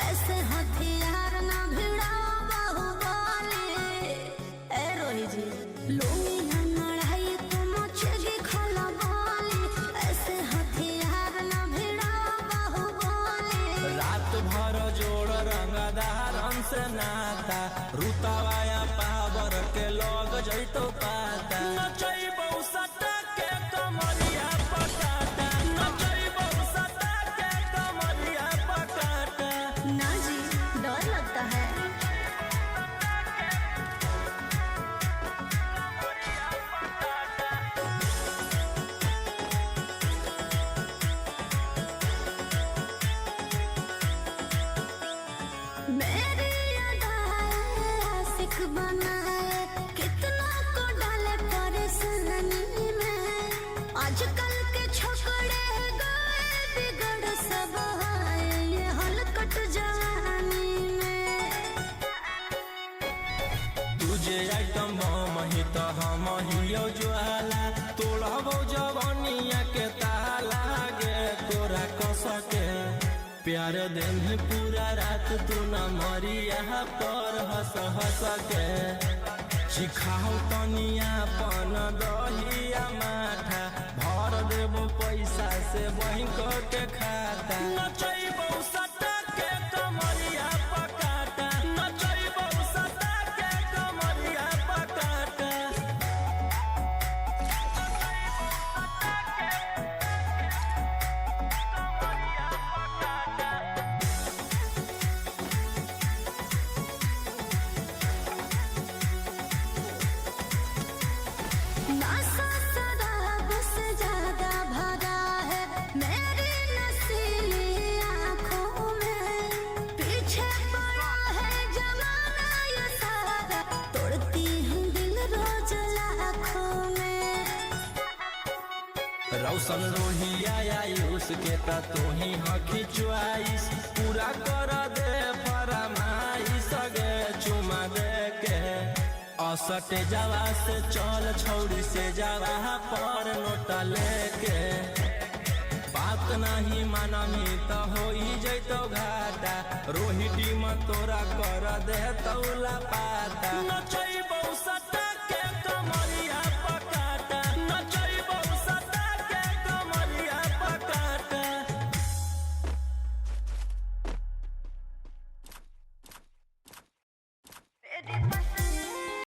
ऐसे हथियार ना भिड़ा बाहुबली। ए रोही जी लोगी ना लड़ाई तो मचेगी खलबली। ऐसे हथियार ना भिड़ा बाहुबली। रात भर जोड़ रंगदार हमसे नाता रुतवाया पावर के लोग जैतो पाता। नचैबौ सटा के कमरिया पटाटा। नचैबौ सटा के कमरिया पटाटा। ना जी डर लगता है। मेरी अदाएं आशिक बनाए कितना को डाले परेशानी में। आजकल के छोकरे गए बिगड़ सब है ये हलकट जवानी में। तुझे आइटम बम ही तो हम हियो ज्वाला तोड़बो जवानिया के ताला गे तोरा कसके। प्यार दिन पूरा रात तू न मरिया पर हंस हंस के। सिखाओ तनिया पन दहिया माठा भर देबो पैसा से बैंक के खाता। नचैबौ सटा के कमरिया पकाटा। नचैबौ सटा के कमरिया पकाटा। नशा शराब से ज्यादा भरा है मेरी नशीली आँखों में। पीछे पड़ा है जमाना ये सारा तोड़ती हूँ दिल रोज लाखों में। रौशन रोहिया आयुष के ता तू ही हकी च्वाइस पूरा कर दे फरमाइश गे चुमा दे के। असटे जावा से चल छौड़ी से जावा पर नोट लेके। बात नहीं मानमी तो हो जैतो घाटा रोहिटी में तोरा कर दे तौला पाता। नचैबौ